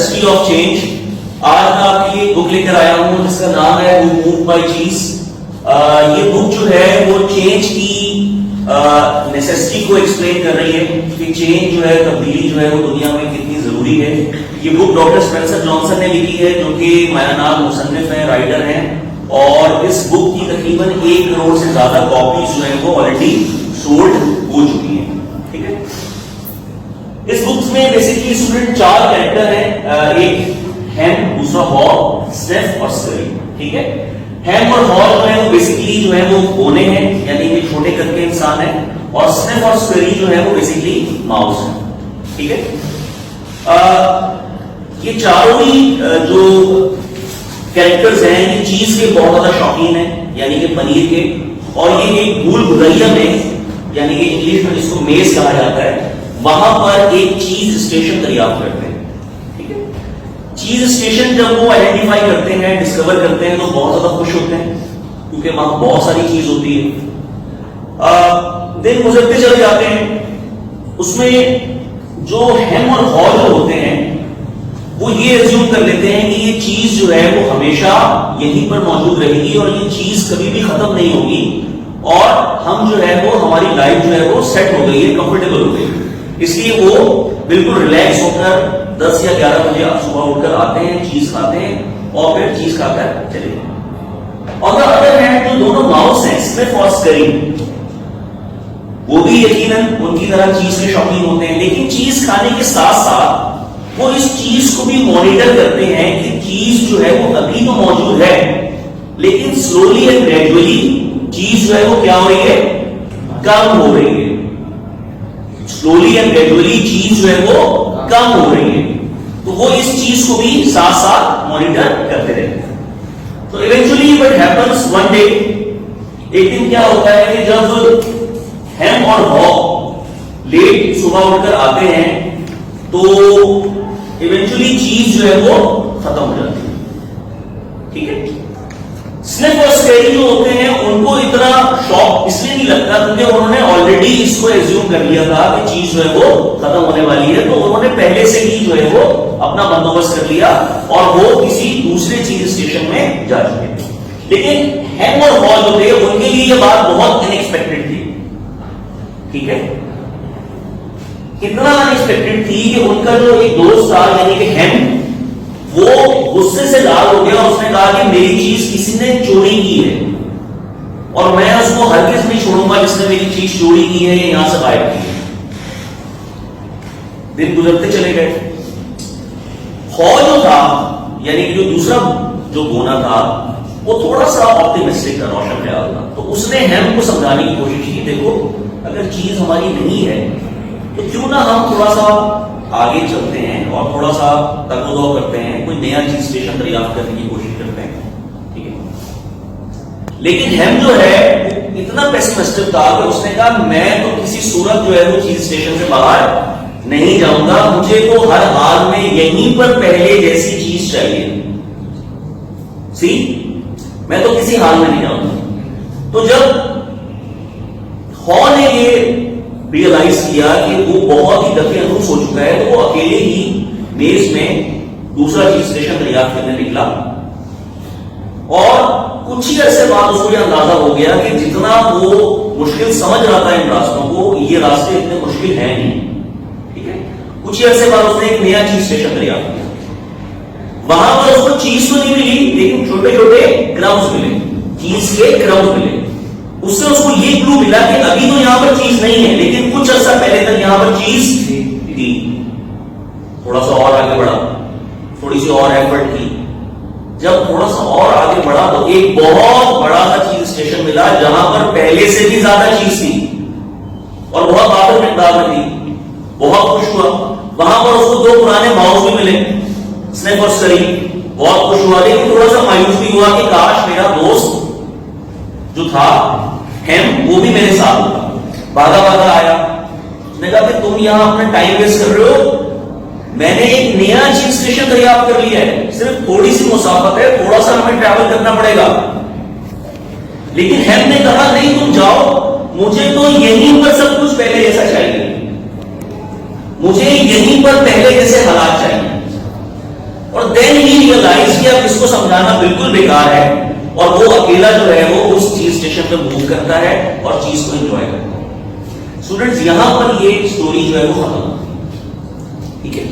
Necessity of change. آج میں آپ کے لیے بک لے کر آیا ہوں جس کا نام ہے ہو مووڈ بائی چیز. یہ بک جو ہے وہ چینج کی نیسیسٹی کو ایکسپلین کر رہی ہے کہ چینج جو ہے, تبدیلی جو ہے وہ دنیا میں کتنی ضروری ہے. یہ بک ڈاکٹر اسپینسر جانسن نے لکھی ہے جو کہ مایا نام مصنف ہیں, رائٹر ہیں, اور اس بک کی تقریباً 1 کروڑ سے زیادہ کاپیز جو ہیں وہ آلریڈی سولڈ ہو چکی ہیں. ٹھیک ہے. اس بک میں بیسکلی اسٹوڈنٹ 4 کیریکٹر ہیں, ایک ہیم, دوسرا ہال, اسنیف اور اسکری. ٹھیک ہے. ہیم اور ہال جو ہے وہ بیسکلی جو ہے وہ بونے ہیں, یعنی کہ چھوٹے کد کے انسان ہیں, اور اسنیف اور اسکری جو ہے وہ بیسکلی ماؤس ہیں. ٹھیک ہے. یہ چاروں ہی جو کیریکٹرز ہیں یہ چیز کے بہت زیادہ شوقین ہیں, یعنی کہ پنیر کے, اور یہ ایک بھول بھلیا میں, یعنی کہ انگلش میں جس کو میز کہا جاتا ہے, وہاں پر ایک چیز اسٹیشن دریافت کرتے ہیں. ٹھیک ہے. چیز اسٹیشن جب وہ آئیڈینٹیفائی کرتے ہیں, ڈسکور کرتے ہیں, تو بہت زیادہ خوش ہوتے ہیں کیونکہ وہاں بہت ساری چیز ہوتی ہے. دن گزرتے چلے جاتے ہیں. اس میں جو ہیم اور ہال جو ہوتے ہیں وہ یہ ایزیوم کر لیتے ہیں کہ یہ چیز جو ہے وہ ہمیشہ یہیں پر موجود رہے گی اور یہ چیز کبھی بھی ختم نہیں ہوگی, اور ہم جو ہے وہ ہماری لائف جو ہے وہ سیٹ ہو گئی ہے, کمفرٹیبل ہو گئی. اس لیے وہ بالکل ریلیکس ہو کر 10 یا 11 بجے صبح اٹھ کر آتے ہیں, چیز کھاتے ہیں اور پھر چیز کھا کر چلے جائیں. اور ادر ہینڈ جو دونوں ماؤس ہیں, اسنیف اور اسکری, وہ بھی یقیناً ان کی طرح چیز کے شوقین ہوتے ہیں, لیکن چیز کھانے کے ساتھ ساتھ وہ اس چیز کو بھی مانیٹر کرتے ہیں کہ چیز جو ہے وہ ابھی تو موجود ہے, لیکن سلولی اینڈ گریجولی چیز جو ہے وہ کیا ہو رہی ہے, کم ہو رہی ہے. سلولی اینڈ گریجولی چیز جو ہے وہ کم ہو رہی ہے, تو وہ اس چیز کو بھی ساتھ ساتھ مانیٹر کرتے رہتے ہیں. تو eventually what happens one day, ایک دن کیا ہوتا ہے کہ جب ہیم اور ہال لیٹ صبح اٹھ کر آتے ہیں تو ایونچولی چیز جو ہے وہ ختم ہو جاتی ہے. ٹھیک ہے. اسنیف اور اسکیری جو ہوتے ہیں ان کو اتنا شوق اس لیے نہیں لگتا کیونکہ انہوں نے آلریڈی اس کو ایزیوم کر لیا تھا کہ چیز جو ہے وہ ختم ہونے والی ہے, تو انہوں نے پہلے سے ہی جو ہے وہ اپنا بندوبست کر لیا اور وہ کسی دوسرے چیز اسٹیشن میں جا چکے تھے. لیکن ہیم اور ہال جو تھے ان کے لیے یہ بات بہت انیکسپیکٹڈ تھی. ٹھیک ہے. اتنا انیکسپیکٹڈ تھی کہ ان کا جو ایک دوست تھا یعنی کہ ہیم, وہ غصے سے لال ہو گیا اور اس نے کہا کہ میری چیز کسی نے چوری کی ہے اور میں اس کو ہرگز نہیں چھوڑوں گا جس نے میری چیز چوری کی ہے یا یہاں سے غائب کی ہے. دن گزرتے چلے گئے. ہال جو تھا یعنی کہ جو دوسرا جو گونا تھا وہ تھوڑا سا آپٹیمسٹک تھا, روشن خیال تھا, تو اس نے ہیم کو سمجھانے کی کوشش کی, دیکھو اگر چیز ہماری نہیں ہے تو کیوں نہ ہم تھوڑا سا آگے چلتے ہیں اور تھوڑا سا تگ و دو کرتے ہیں, کوئی نیا چیز اسٹیشن دریافت کرنے کی کوشش کرتے ہیں. ٹھیک ہے. لیکن ہیم جو ہے اتنا پیسمسٹک تھا کہ اس نے کہا میں تو کسی صورت جو ہے وہ چیز اسٹیشن سے باہر نہیں جاؤں گا, مجھے تو ہر حال میں یہیں پر پہلے جیسی چیز چاہیے. میں تو کسی حال میں نہیں جاؤں گا. تو جب ہال نے یہ ریئلائز کیا کہ وہ بہت ہی دفعہ انوس ہو چکا ہے, تو وہ اکیلے ہی میز میں دوسرا چیز اسٹیشن دریافت کرنے نکلا, اور کچھ ہی عرصے بعد اس کو یہ اندازہ ہو گیا کہ جتنا وہ مشکل سمجھ رہا تھا ان راستوں کو, یہ راستے اتنے مشکل ہیں نہیں. ٹھیک ہے. کچھ ہی عرصے بعد اس نے ایک نیا چیز اسٹیشن دریافت کیا. وہاں پر اس کو چیز تو نہیں ملی لیکن چھوٹے چھوٹے کرمز ملے, چیز کے کرمز ملے. اس سے اس کو یہ کلو ملا کہ ابھی تو یہاں پر چیز نہیں ہے لیکن کچھ عرصہ پہلے تک یہاں پر چیز تھی. تھوڑا سا اور آگے بڑھا, تھوڑی سی اور ایفرٹ کی, جب تھوڑا سا اور آگے بڑھا تو ایک بہت بڑا سا چیز اسٹیشن ملا جہاں پر پہلے سے بھی زیادہ چیز تھی اور بہت بابر مقدار میں تھی. بہت خوش ہوا. وہاں پر اس کو 2 پرانے ماؤس بھی ملے, اسنیف اور اسکری. بہت خوش ہوا لیکن تھوڑا سا مایوس بھی ہوا کہ کاش میرا دوست جو تھا ہیم وہ بھی میرے ساتھ ہوتا. بھاگا بھاگا آیا, اس نے کہا کہ تم یہاں اپنا ٹائم ویسٹ کر رہے ہو, میں نے ایک نیا چیز اسٹیشن دریافت کر لیا ہے, صرف تھوڑی سی مسافت ہے, تھوڑا سا ہمیں ٹریول کرنا پڑے گا. لیکن ہیم نے کہا نہیں تم جاؤ, مجھے تو یہیں پر سب کچھ پہلے جیسا چاہیے, مجھے یہیں پر پہلے جیسے حالات چاہیے. سمجھانا بالکل بیکار ہے اور وہ اکیلا جو ہے وہ اس چیز اسٹیشن پہ موو کرتا ہے اور چیز کو انجوائے کرتا ہے. اسٹوڈنٹس یہاں پر یہ اسٹوری جو ہے وہ ختم ہوتی ہے. ٹھیک ہے,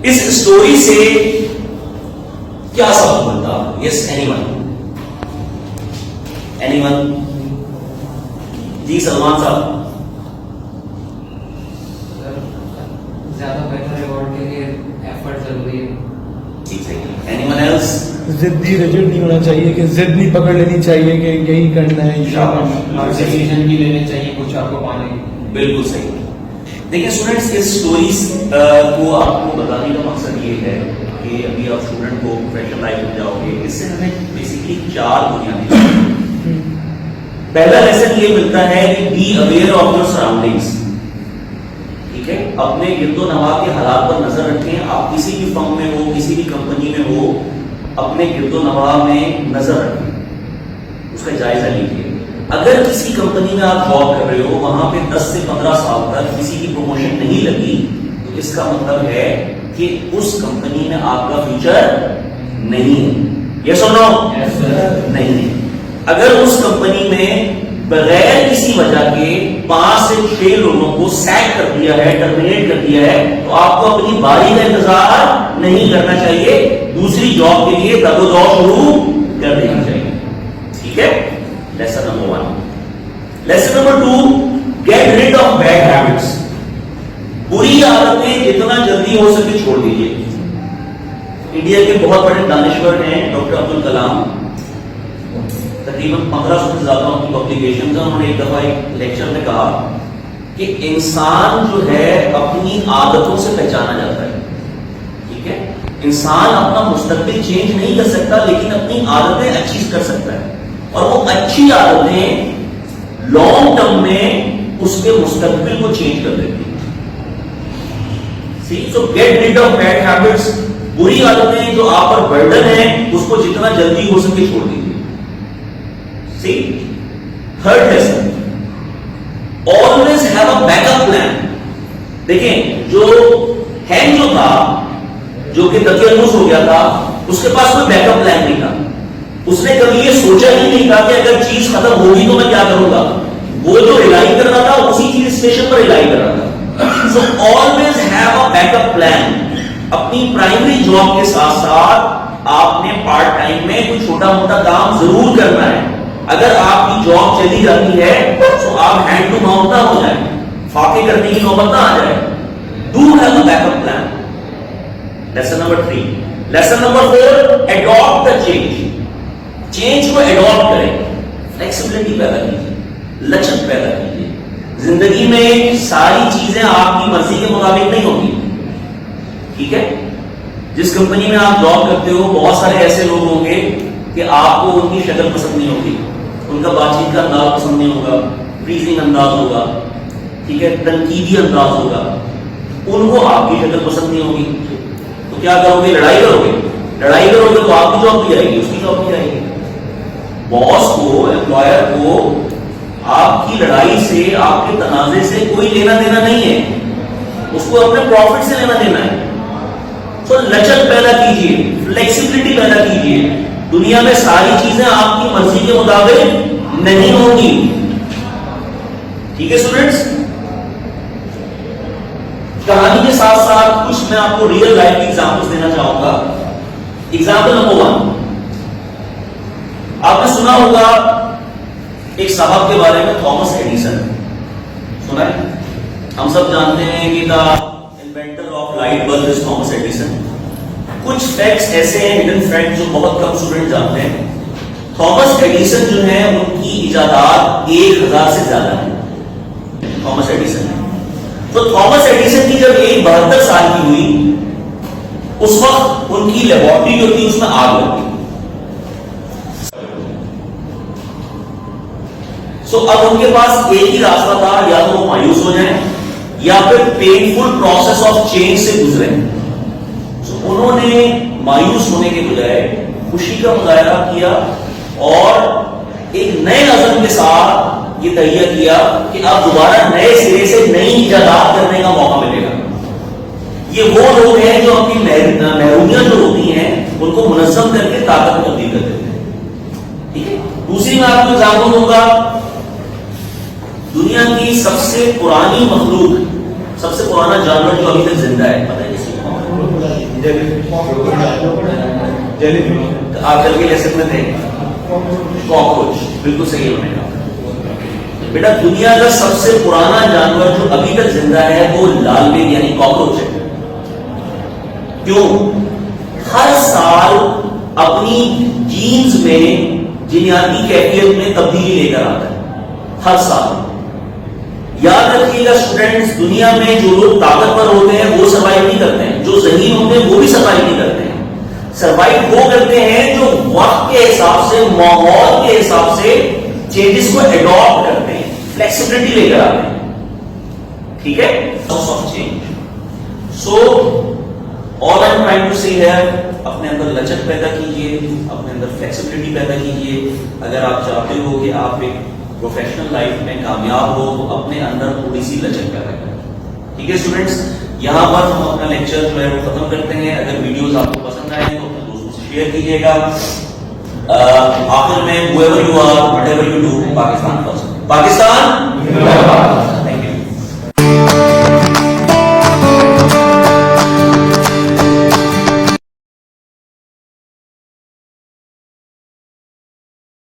اس اسٹوری سے کیا سبق ملتا ہے؟ یس اینی ون جی سلمان صاحب. زیادہ بہتر ریوارڈ کے لیے ایفرٹ ضروری ہے. Anyone else? ضدی رجڈ نہیں ہونا چاہیے کہ ضد نہیں پکڑ لینی چاہیے کہ یہی کرنا ہے. ڈیسیژن بھی لینے چاہیے کچھ آپ کو پانے کی. بالکل صحیح. دیکھیں اسٹوڈنٹس, اس اسٹوریز کو آپ کو بتانے کا مقصد یہ ہے کہ ابھی آپ اسٹوڈنٹ کو پروفیشنل لائف میں جاؤ گے, اس سے ہمیں بیسکلی 4 بنیادی. پہلا لیسن یہ ملتا ہے کہ be aware of your surroundings. ٹھیک ہے, اپنے گرد و نواح کے حالات پر نظر رکھیں. آپ کسی بھی فرم میں ہو, کسی بھی کمپنی میں ہو, اپنے گرد و نواح میں نظر رکھیں, اس کا جائزہ لیجیے. اگر کسی کمپنی میں آپ جاب کر رہے ہو, وہاں پہ 10 سے 15 سال تک کسی کی پروموشن نہیں لگی, تو اس کا مطلب ہے کہ اس کمپنی میں آپ کا فیوچر نہیں ہے. یس اور نو؟ نہیں ہے. اگر اس کمپنی میں بغیر کسی وجہ کے 5 سے 6 لوگوں کو سیک کر دیا ہے, ٹرمینیٹ کر دیا ہے, تو آپ کو اپنی باری کا انتظار نہیں کرنا چاہیے, دوسری جاب کے لیے دب و دو شروع کر دینا چاہیے. ٹھیک ہے, lesson number 1. Lesson number 2, get rid of bad habits. بری عادتیں جتنا جلدی ہو سکے چھوڑ دیجیے. انڈیا کے بہت بڑے دانشور ہیں ڈاکٹر عبد الکلام, تقریباً 1500 سے زیادہ ان کی پبلیکیشنز ہیں. انہوں نے ایک دفعہ ایک لیکچر میں کہا کہ انسان جو ہے اپنی عادتوں سے پہچانا جاتا ہے. ٹھیک ہے, انسان اپنا مستقبل چینج نہیں کر سکتا, لیکن اپنی عادتیں اچھی کر سکتا ہے, اور وہ اچھی عادتیں لانگ ٹرم میں اس کے مستقبل کو چینج کر دیتی ہیں. So get rid of bad habits. بری عادتیں جو آپ پر برڈن ہیں, اس کو جتنا جلدی ہو سکے چھوڑ دیجیے. Third lesson, always have a backup plan. دیکھیں, جو ہینگ جو تھا, جو کہ دقیانوس ہو گیا تھا, اس کے پاس کوئی بیک اپ پلان نہیں تھا. اس نے کبھی یہ سوچا ہی نہیں تھا کہ اگر چیز ختم ہوگی تو میں کیا کروں گا. وہ جو ریلائی کر رہا تھا اسی چیز اسٹیشن پر ریلائی کر رہا تھا. سو always have a backup plan. اپنی پرائمری جاب کے ساتھ ساتھ آپ نے پارٹ ٹائم میں کوئی چھوٹا موٹا کام ضرور کرنا ہے. اگر آپ کی جاب چلی جاتی ہے تو آپ ہینڈ ٹو ماؤتھ نہ ہو جائیں, فاقے کرنے کی نوبت نہ آ جائے. Do have a backup plan. Lesson number 3. Lesson number 4, adapt the change. Change کو اڈاپٹ کریں, فلیکسیبلٹی پیدا کیجیے, لچک پیدا کیجیے. زندگی میں ساری چیزیں آپ کی مرضی کے مطابق نہیں ہوتی. ٹھیک ہے, جس کمپنی میں آپ جاب کرتے ہو بہت سارے ایسے لوگ ہوں گے کہ آپ کو ان کی شکل پسند نہیں ہوگی, ان کا بات چیت کا انداز پسند نہیں ہوگا, فریزنگ انداز ہوگا, ٹھیک ہے, تنقیدی انداز ہوگا, ان کو آپ کی شکل پسند نہیں ہوگی. تو کیا کرو گے؟ لڑائی کرو گے. لڑائی کرو گے تو آپ کی جاب بھی جائے گی, اس کی جاب بھی جائے گی. باس کو, امپلائر کو آپ کی لڑائی سے, آپ کے تنازع سے کوئی لینا دینا نہیں ہے, اس کو اپنے پروفٹ سے لینا دینا ہے. تو لچک پیدا کیجیے, فلیکسیبلٹی پیدا کیجیے. دنیا میں ساری چیزیں آپ کی مرضی کے مطابق نہیں ہوں گی. ٹھیک ہے اسٹوڈنٹس, کہانی کے ساتھ ساتھ کچھ میں آپ کو ریئل لائف کی ایگزامپلس دینا چاہوں گا. ایگزامپل نمبر 1, آپ نے سنا ہوگا ایک صاحب کے بارے میں, تھامس ایڈیسن. سنا ہے؟ ہم سب جانتے ہیں کہ the inventor of light bulb is Thomas Edison. کچھ فیکٹس ایسے ہیں, ہڈن فیکٹ, جو بہت کم اسٹوڈنٹ جانتے ہیں. تھامس ایڈیسن جو ہیں ان کی ایجادات 1000 سے زیادہ ہیں. تھامس ایڈیسن, تو تھامس ایڈیسن کی جب ایج 72 سال کی ہوئی, اس وقت ان کی لیبورٹری جو تھی اس میں آگ لگ گئی. سو اب ان کے پاس ایک ہی راستہ تھا, یا تو وہ مایوس ہو جائیں یا پھر پینفل پروسیس آف چینج سے گزریں. انہوں نے مایوس ہونے کے بجائے خوشی کا مظاہرہ کیا اور ایک نئے عزم کے ساتھ یہ تہیہ کیا کہ اب دوبارہ نئے سرے سے نئی ایجادات کرنے کا موقع ملے گا. یہ وہ لوگ ہیں جو اپنی محرومیاں جو ہوتی ہیں ان کو منظم کر کے طاقت میں تبدیل کر دیتے ہیں. ٹھیک ہے. دوسری میں آپ کو ایگزامپل دوں گا, دنیا کی سب سے پرانی مخلوق, سب سے پرانا جانور جو ابھی تک زندہ ہے, پتہ ہے کسی کو؟ آپ کل کے لیسن میں تھے, کاکروچ. بالکل صحیح انہوں نے کہا. بیٹا دنیا کا سب سے پرانا جانور جو ابھی تک زندہ ہے وہ لال پیگ یعنی کاکروچ ہے. کیوں؟ ہر سال اپنی جینز میں جینیاتی کیفیت میں تبدیلی لے کر آتا ہے, ہر سال. یاد رکھیے گا اسٹوڈینٹس, دنیا میں جو لوگ طاقتور ہوتے ہیں وہ سروائیو نہیں کرتے ہیں, جو ذہین ہوتے ہیں وہ بھی سروائیو نہیں کرتے ہیں. سروائیو وہ کرتے ہیں جو وقت کے حساب سے, ماحول کے حساب سے چینجز کو اڈاپٹ کرتے ہیں, فلیکسیبلٹی لے کر آتے ہیں. ٹھیک ہے. سو all I'm trying to say here, اپنے اندر لچک پیدا کیجئے, اپنے اندر فلیکسیبلٹی پیدا کیجئے. اگر آپ چاہتے ہو کہ آپ ایک پروفیشنل لائف میں کامیاب ہو تو اپنے اندر تھوڑی سی لچک پیدا کریں. ٹھیک ہے اسٹوڈینٹس, یہاں پر ہم اپنا لیکچر جو ہے وہ ختم کرتے ہیں. اگر ویڈیوز آپ کو پسند آئے تو اپنے دوستوں سے شیئر کیجیے گا. آخر میں whoever you are, whatever you do, Pakistan first. Pakistan